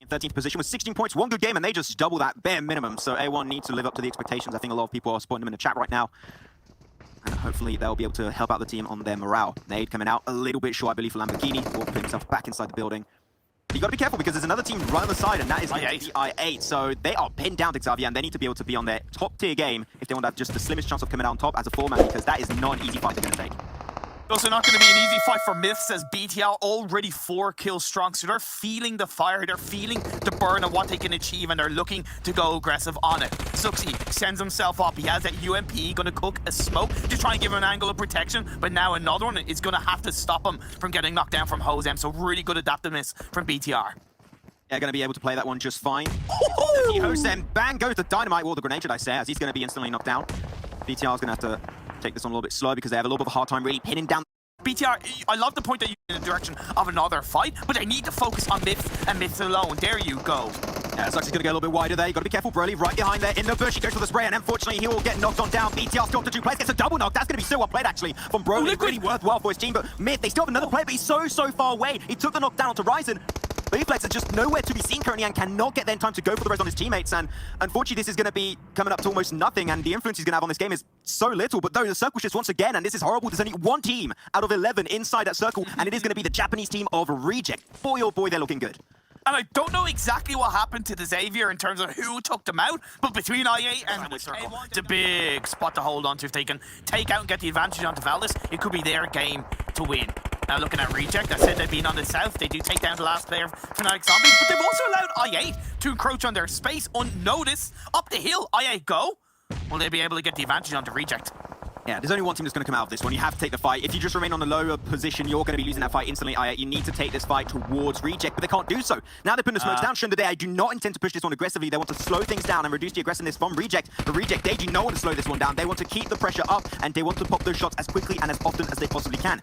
In 13th position with 16 points, one good game, and they just double that bare minimum. So A1 need to live up to the expectations. I think a lot of people are spotting them in the chat right now. And hopefully they'll be able to help out the team on their morale. Nade coming out a little bit short, I believe, for Lamborghini. Will put himself back inside the building. You gotta be careful because there's another team right on the side, and that is I8. I8. So they are pinned down to Xavier, and they need to be able to be on their top tier game if they want to have just the slimmest chance of coming out on top as a four-man, because that is not an easy fight they're gonna take. Also not going to be an easy fight for Myths, as BTL already 4 kills strong, so they're feeling the fire, they're feeling the burn of what they can achieve, and they're looking to go aggressive on it. Suxy sends himself up, he has that UMP, going to cook a smoke to try and give him an angle of protection, but now another one is going to have to stop him from getting knocked down from Hosem, so really good adaptiveness from BTR. Yeah, going to be able to play that one just fine. Hosem, bang, goes the dynamite wall, the grenade, should I say, as he's going to be instantly knocked down. BTR is going to have to take this on a little bit slow because they have a little bit of a hard time really pinning down. BTR, I love the point that you in the direction of another fight, but they need to focus on Myths and Myths alone. There you go. Yeah, Suxy's gonna go a little bit wider there. You gotta be careful, Broly. Right behind there in the bush. He goes for the spray, and unfortunately, he will get knocked on down. BTR still up to 2 players. Gets a double knock. That's gonna be so well played, actually, from Broly. Really worthwhile for his team. But Myth, they still have another player, but he's so far away. He took the knockdown onto Ryzen. Reflex is just nowhere to be seen currently and cannot get there in time to go for the rest on his teammates. And unfortunately, this is going to be coming up to almost nothing. And the influence he's going to have on this game is so little. But though the circle shifts once again, and this is horrible. There's only one team out of 11 inside that circle. And it is going to be the Japanese team of Reject. Boy, oh boy, they're looking good. And I don't know exactly what happened to the Xavier in terms of who took them out, but between I8 and the circle, it's a big spot to hold on to. If they can take out and get the advantage onto Valdis, it could be their game to win. Now looking at Reject, I said they've been on the south. They do take down the last player, Fnatic Zombies, but they've also allowed I8 to encroach on their space unnoticed. Up the hill, I8 go. Will they be able to get the advantage onto Reject? Yeah, there's only one team that's going to come out of this one. You have to take the fight. If you just remain on the lower position, you're going to be losing that fight instantly. You need to take this fight towards Reject, but they can't do so. Now they're putting the smokes down. Shown today, I do not intend to push this one aggressively. They want to slow things down and reduce the aggressiveness from Reject. But Reject, they do not want to slow this one down. They want to keep the pressure up, and they want to pop those shots as quickly and as often as they possibly can.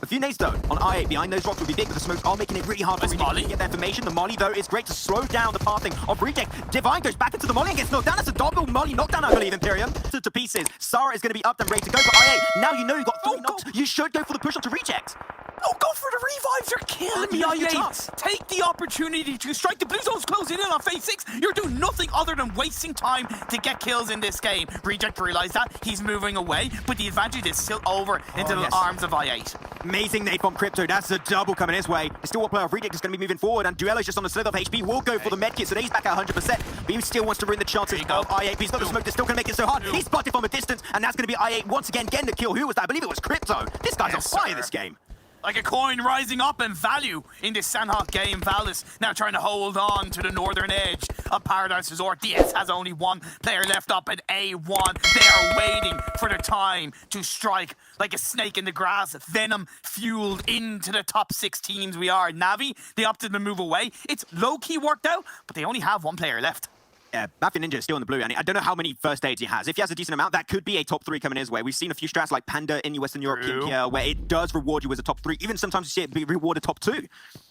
A few nades though on I8 behind those rocks will be big, but the smokes are making it really hard for Reject to get that information. The molly though is great to slow down the pathing of Reject. Divine goes back into the molly and gets knocked down. That's a double molly knockdown, I believe, Imperium. To pieces. Sarah is going to be up and ready to go for I8. Now you know you've got 3 knocks. You should go for the push onto Reject. Oh, go for the revives. You're killing me, I8. Take the opportunity to strike. The blue zone's closing in on phase 6. You're doing nothing other than wasting time to get kills in this game. Reject realized that. He's moving away, but the advantage is still over into the arms of I8. Amazing nade from Crypto. That's a double coming his way. The still one player of Reject is going to be moving forward, and Duello's just on the slither of HP. Will go for the medkit, so he's back at 100%. But he still wants to ruin the chances of I8. But he's got the smoke that's still going to make it so hard. He's spotted from a distance, and that's going to be I8 once again getting the kill. Who was that? I believe it was Crypto. This guy's on fire this game. Like a coin rising up in value in this Sandhawk game. Valdis now trying to hold on to the northern edge of Paradise Resort. DS has only one player left up at A1. They are waiting for the time to strike like a snake in the grass. Venom fueled into the top 6 teams we are. Navi, they opted to move away. It's low-key worked out, but they only have one player left. Yeah, Mafia Ninja is still in the blue, and I don't know how many first aids he has. If he has a decent amount, that could be a top 3 coming his way. We've seen a few strats like Panda in Western Europe, here, where it does reward you as a top 3. Even sometimes you see it be rewarded top 2.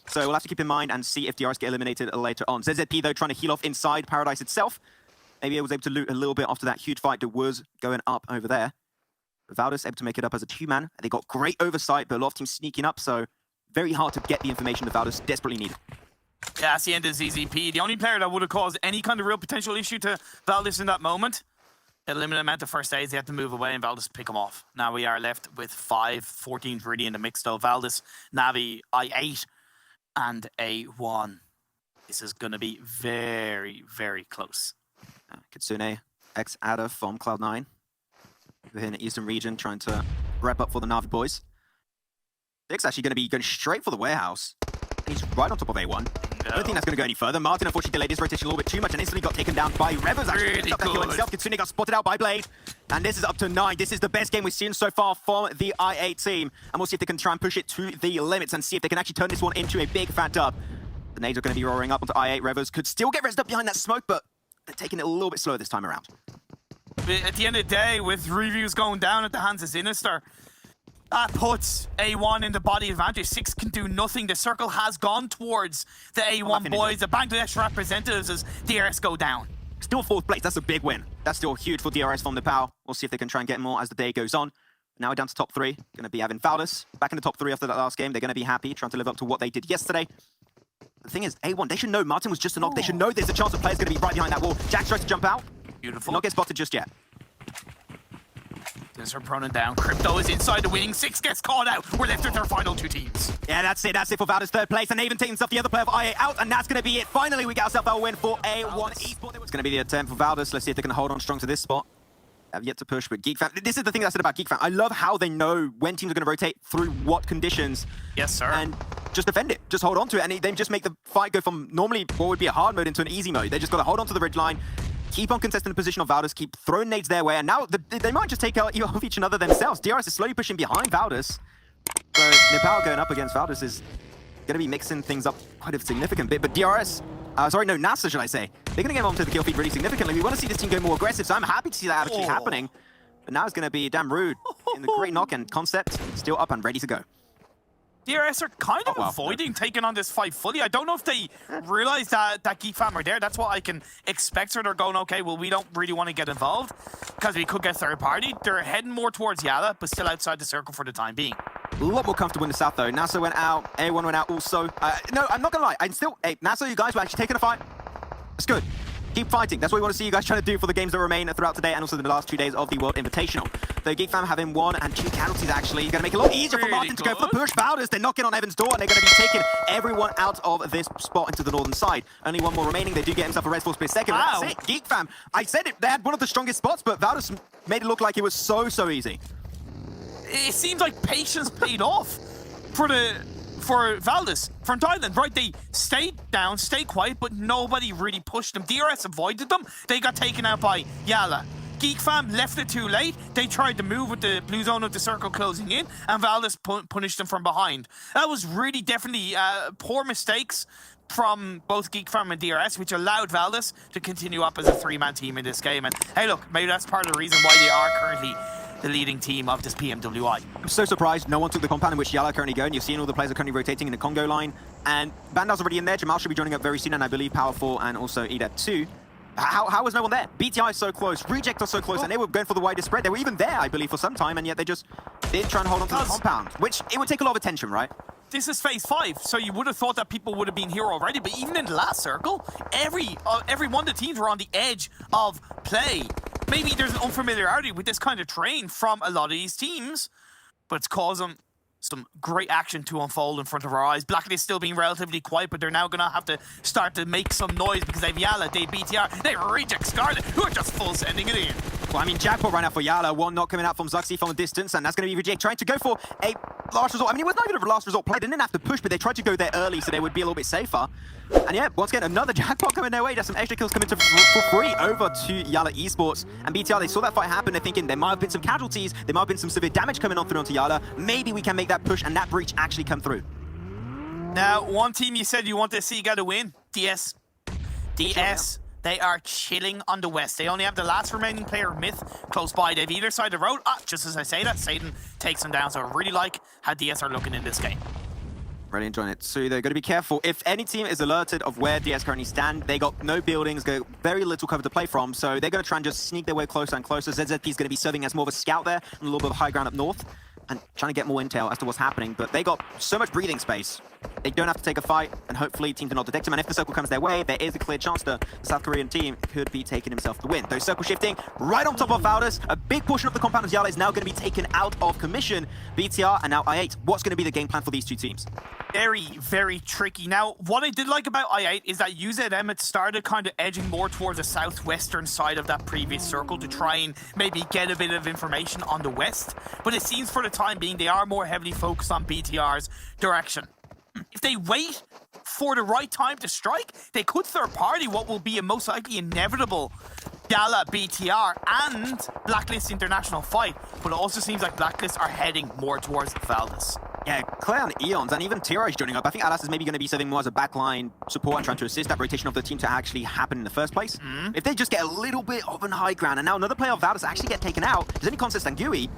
So we'll have to keep in mind and see if DRs get eliminated later on. ZZP, though, trying to heal off inside Paradise itself. Maybe he was able to loot a little bit after that huge fight that was going up over there. But Valdis able to make it up as a 2-man. They got great oversight, but a lot of teams sneaking up, so very hard to get the information that Valdis desperately needed. Yeah, that's the end of ZZP. The only player that would have caused any kind of real potential issue to Valdis in that moment. A limited amount of first aids, they had to move away and Valdis pick him off. Now we are left with 14 really in the mix though. Valdis, Navi, I8, and A1. This is going to be very, very close. Kitsune, ex-Ada from Cloud9. We're here in the Eastern region trying to wrap up for the Navi boys. Dick's actually going to be going straight for the warehouse. He's right on top of A1. I don't think that's going to go any further. Martin unfortunately delayed his rotation a little bit too much and instantly got taken down by Revers. Actually really that kill himself. Kitsune got spotted out by Blade. And this is up to 9. This is the best game we've seen so far from the I8 team. And we'll see if they can try and push it to the limits and see if they can actually turn this one into a big fat dub. The nades are going to be roaring up onto I8. Revers could still get resed up behind that smoke, but they're taking it a little bit slower this time around. At the end of the day, with reviews going down at the hands of Sinister, that puts A1 in the body advantage. 6 can do nothing. The circle has gone towards the A1 boys. The Bangladesh representatives as DRS go down. Still 4th place. That's a big win. That's still huge for DRS from the POW. We'll see if they can try and get more as the day goes on. Now we're down to top 3. Going to be having Valdus back in the top 3 after that last game. They're going to be happy, trying to live up to what they did yesterday. The thing is, A1, they should know Martin was just a knock. They should know there's a chance the player's going to be right behind that wall. Jack tries to jump out. Beautiful. Not get spotted just yet. There's her Pronin down. Crypto is inside the winning 6, gets caught out. We're left with our final 2 teams. Yeah, that's it. That's it for Valdus, 3rd place. And even taking himself the other player of IA out, and that's going to be it. Finally, we get ourselves our win for A1 Esports. It's going to be the attempt for Valdus. Let's see if they can hold on strong to this spot. Have yet to push, but GeekFam, this is the thing I said about GeekFam. I love how they know when teams are going to rotate through what conditions. Yes, sir. And just defend it. Just hold on to it. And they just make the fight go from normally what would be a hard mode into an easy mode. They just got to hold on to the ridge line, keep on contesting the position of Valdus, keep throwing nades their way, and now they might just take out of each other themselves. DRS is slowly pushing behind Valdus. So Nepal going up against Valdus is going to be mixing things up quite a significant bit, but DRS... NASA, should I say. They're going to get onto the kill feed really significantly. We want to see this team go more aggressive, so I'm happy to see that actually happening. But now it's going to be damn rude. In the great knock and concept, still up and ready to go. DRS are kind of avoiding taking on this fight fully. I don't know if they realize that GeekFam are there. That's what I can expect. So they're going, okay, well, we don't really want to get involved because we could get third party. They're heading more towards Yala, but still outside the circle for the time being. A lot more comfortable in the south, though. NASA went out. A1 went out also. No, I'm not going to lie. I'm still... Hey, NASA, you guys were actually taking a fight. It's good. Keep fighting. That's what we want to see you guys trying to do for the games that remain throughout today and also the last 2 days of the World Invitational. Though GeekFam having 1 and 2 casualties actually going to make it a lot easier for Martin to go for the push. Valdus, they're knocking on Evan's door and they're going to be taking everyone out of this spot into the northern side. Only 1 more remaining. They do get himself a res force per second. Wow. That's it. GeekFam, I said it. They had one of the strongest spots, but Valdus made it look like it was so easy. It seems like patience paid off for Valdus from Thailand, right? They stayed down, stayed quiet, but nobody really pushed them. DRS avoided them. They got taken out by Yala. GeekFam left it too late. They tried to move with the blue zone of the circle closing in, and Valdus punished them from behind. That was really definitely poor mistakes from both GeekFam and DRS, which allowed Valdus to continue up as a 3-man team in this game. And hey, look, maybe that's part of the reason why they are currently the leading team of this PMWI. I'm so surprised no one took the compound in which Yala currently going. You're seeing all the players are currently rotating in the Congo line, and Bandal's already in there. Jamal should be joining up very soon, and I believe Powerful and also EDEP 2. How was no one there? BTI is so close, Reject are so close, and they were going for the widest spread. They were even there, I believe, for some time, and yet they just did try and hold on to the compound, which it would take a lot of attention, right? This is phase 5, so you would have thought that people would have been here already, but even in the last circle, every one of the teams were on the edge of play. Maybe there's an unfamiliarity with this kind of terrain from a lot of these teams, but it's causing some great action to unfold in front of our eyes. Blacklist still being relatively quiet, but they're now going to have to start to make some noise because they've Yala, they BTR, they Reject Scarlet, who are just full sending it in. Well, I mean, jackpot right now for Yala. 1 knock coming out from Zuxi from a distance, and that's going to be Reject trying to go for a last resort. I mean, it was not even a last resort play. They didn't have to push, but they tried to go there early so they would be a little bit safer. And yeah, once again, another jackpot coming their way. There's some extra kills coming for free over to Yala Esports. And BTR, they saw that fight happen. They're thinking there might have been some casualties. There might have been some severe damage coming on through onto Yala. Maybe we can make that push and that breach actually come through. Now, one team you said you want to see get a win, DS. DS. They are chilling on the west. They only have the last remaining player, Myth, close by. They've either side of the road. Just as I say that, Satan takes them down. So I really like how DS are looking in this game. Really enjoying it. So they're going to be careful. If any team is alerted of where DS currently stand, they got no buildings, got very little cover to play from. So they're going to try and just sneak their way closer and closer. ZZP is going to be serving as more of a scout there and a little bit of high ground up north and trying to get more intel as to what's happening. But they got so much breathing space. They don't have to take a fight, and hopefully teams do not detect him. And if the circle comes their way, there is a clear chance that the South Korean team could be taking himself the win. Though circle shifting right on top of Valdus. A big portion of the compound of Yala is now going to be taken out of commission. BTR and now I8. What's going to be the game plan for these two teams? Very, very tricky. Now, what I did like about I8 is that UZM had started kind of edging more towards the southwestern side of that previous circle to try and maybe get a bit of information on the west. But it seems for the time being, they are more heavily focused on BTR's direction. If they wait for the right time to strike, they could third party what will be a most likely inevitable Yala, BTR, and Blacklist international fight. But it also seems like Blacklist are heading more towards Valdus. Yeah, Claire and Eons, and even Tira is joining up. I think Alas is maybe going to be serving more as a backline support and trying to assist that rotation of the team to actually happen in the first place. If they just get a little bit of an high ground, and now another player of Valdus actually get taken out, there's any concept Gui.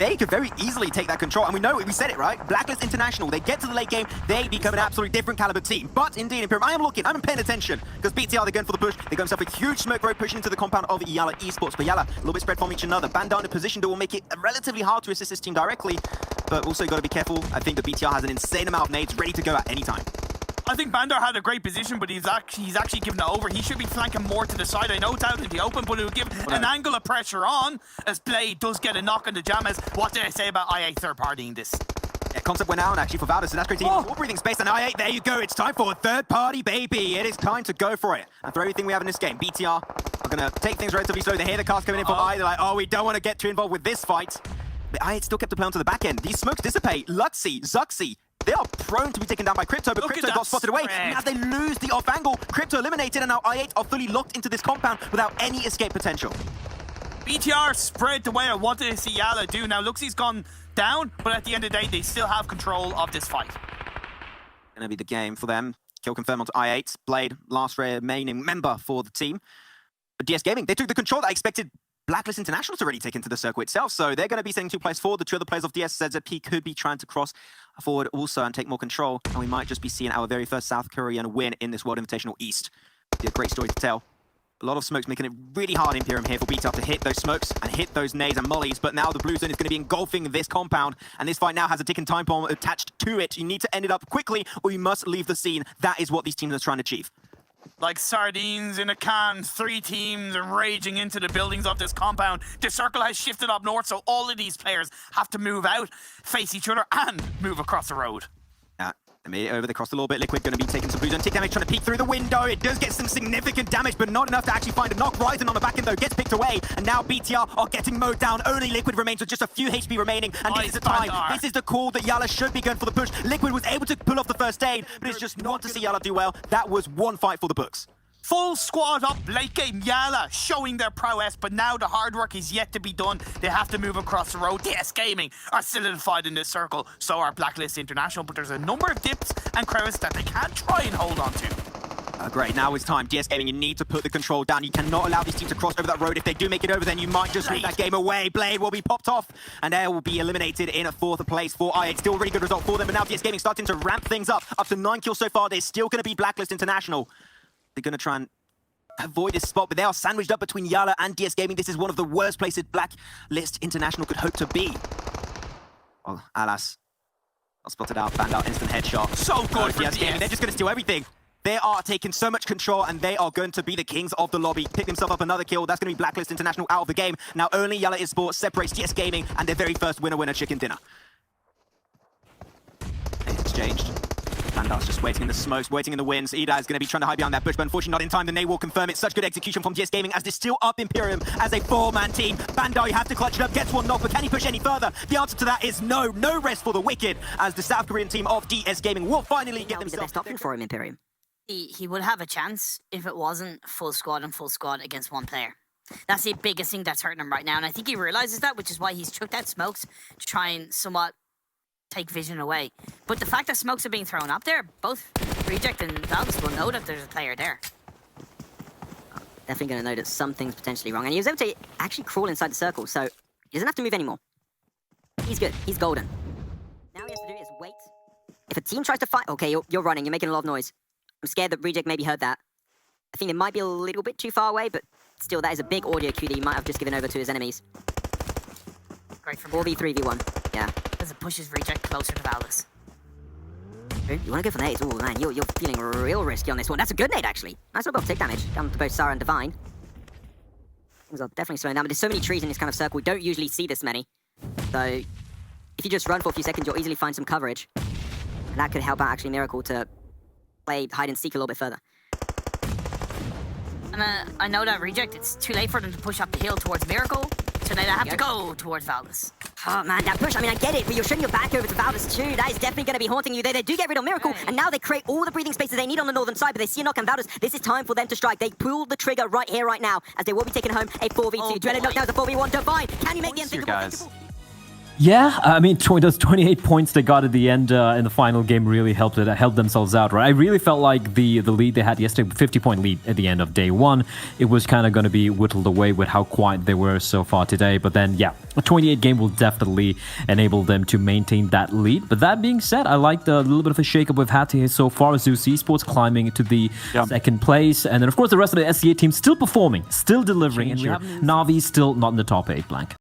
they could very easily take that control. And we know it, we said it, right? Blacklist International, they get to the late game, they become an absolutely different caliber team. But indeed, Imperium, I'm paying attention, because BTR, they're going for the push. They got themselves a huge smoke road pushing into the compound of Yala Esports. But Yala, a little bit spread from each another. Bandar in a position that will make it relatively hard to assist this team directly. But also got to be careful. I think the BTR has an insane amount of nades ready to go at any time. I think Bandar had a great position, but he's actually given it over. He should be flanking more to the side. I know it's out in the open, but it would give an angle of pressure on as Blade does get a knock on the Jammers. What did I say about IA third-partying this? Yeah, concept went out actually for Valdez, so that's great to see more breathing space. And IA, there you go. It's time for a third party, baby. It is time to go for it. And for everything we have in this game, BTR are going to take things relatively slow. They hear the cars coming in from IA. They're like, oh, we don't want to get too involved with this fight. But IA still kept the play onto the back end. These smokes dissipate. Luxy, Zuxy, they are prone to be taken down by Crypto, but Crypto got spotted away. Now they lose the off angle. Crypto eliminated, and now I8 are fully locked into this compound without any escape potential. BTR spread the way I wanted to see Yala do. Now Luxy's gone down, but at the end of the day, they still have control of this fight. Gonna be the game for them. Kill confirmed onto I8. Blade, last remaining member for the team. But DS Gaming, they took the control that I expected Blacklist International to already take into the circle itself, so they're going to be sending 2 players forward. The 2 other players of DS ZZP could be trying to cross forward also and take more control, and we might just be seeing our very first South Korean win in this World Invitational East. It'd be a great story to tell. A lot of smokes making it really hard Imperium here for BTR to hit those smokes and hit those nades and mollies, but now the blue zone is going to be engulfing this compound, and this fight now has a ticking time bomb attached to it. You need to end it up quickly, or you must leave the scene. That is what these teams are trying to achieve. Like sardines in a can, 3 teams are raging into the buildings of this compound. The circle has shifted up north, so all of these players have to move out, face each other, and move across the road. Yeah, they made it over. They crossed a little bit. Liquid going to be taking some blue zone tick damage, trying to peek through the window. It does get some significant damage, but not enough to actually find a knock. Ryzen on the back end, though, gets picked away, and now BTR are getting mowed down. Only Liquid remains with just a few HP remaining, and this is the time. This is the call that Yala should be going for the push. Liquid was able to pull off the first aid, but it's just not to see Yala do well. That was one fight for the books. Full squad up, late game, Yala showing their prowess, but now the hard work is yet to be done. They have to move across the road. DS Gaming are solidified in this circle, so are Blacklist International, but there's a number of dips and crevices that they can't try and hold on to. Great, now it's time. DS Gaming, you need to put the control down. You cannot allow these teams to cross over that road. If they do make it over, then you might just leave that game away. Blade will be popped off, and they will be eliminated in a 4th place for IA. Still a really good result for them, but now DS Gaming starting to ramp things up to 9 kills so far. They're still going to be Blacklist International. They're going to try and avoid this spot, but they are sandwiched up between Yala and DS Gaming. This is one of the worst places Blacklist International could hope to be. Oh, alas. Not spotted out, banned out, instant headshot. So good for DS Gaming. They're just going to steal everything. They are taking so much control, and they are going to be the kings of the lobby. Pick himself up another kill. That's going to be Blacklist International out of the game. Now only Yala Esports separates DS Gaming and their very first winner chicken dinner. Exchanged. Bandar's just waiting in the smokes, waiting in the winds. Ida is going to be trying to hide behind that bush, but unfortunately not in time. The nade will confirm it. Such good execution from DS Gaming as they're still up Imperium as a 4-man team. Bandar, you have to clutch it up, gets one knock, but can he push any further? The answer to that is no. No rest for the wicked, as the South Korean team of DS Gaming will finally get themselves... the best option for him, Imperium. He would have a chance if it wasn't full squad against one player. That's the biggest thing that's hurting him right now, and I think he realizes that, which is why he's chucked out smokes to try and somewhat take vision away. But the fact that smokes are being thrown up there, both Reject and Valdez will know that there's a player there. Definitely going to know that something's potentially wrong. And he was able to actually crawl inside the circle, so he doesn't have to move anymore. He's good. He's golden. Now he has to do is wait. If a team tries to fight... Okay, you're running. You're making a lot of noise. I'm scared that Reject maybe heard that. I think it might be a little bit too far away, but still, that is a big audio cue that he might have just given over to his enemies. Great from 4v3v1. Yeah. As it pushes Reject closer to Valdez. You want to go for the nades? Oh, man, you're feeling real risky on this one. That's a good nade, actually. Nice little bit of tick damage down to both Sarah and Divine. Things are definitely slowing down, but there's so many trees in this kind of circle. We don't usually see this many. So, if you just run for a few seconds, you'll easily find some coverage. And that could help out, actually, Miracle to play hide and seek a little bit further. And I know that Reject, it's too late for them to push up the hill towards Miracle, so now they have to go towards Valdez. Oh, man, that push, I mean, I get it, but you're shooting your back over to Valdez too. That is definitely going to be haunting you there. They do get rid of Miracle, and now they create all the breathing spaces they need on the northern side, but they see a knock on Valdez. This is time for them to strike. They pull the trigger right here, right now, as they will be taking home a 4v2. Drennan knocked down as a 4v1. Divine, can you make the unthinkable? Yeah, I mean, those 28 points they got at the end in the final game really helped themselves out, right? I really felt like the lead they had yesterday, 50-point lead at the end of day one, it was kind of going to be whittled away with how quiet they were so far today. But then, yeah, a 28 game will definitely enable them to maintain that lead. But that being said, I like the little bit of a shakeup we've had here so far. Zeus Esports climbing to the second place. And then, of course, the rest of the SCA team still performing, still delivering. And we have Navi still not in the top 8, Blank.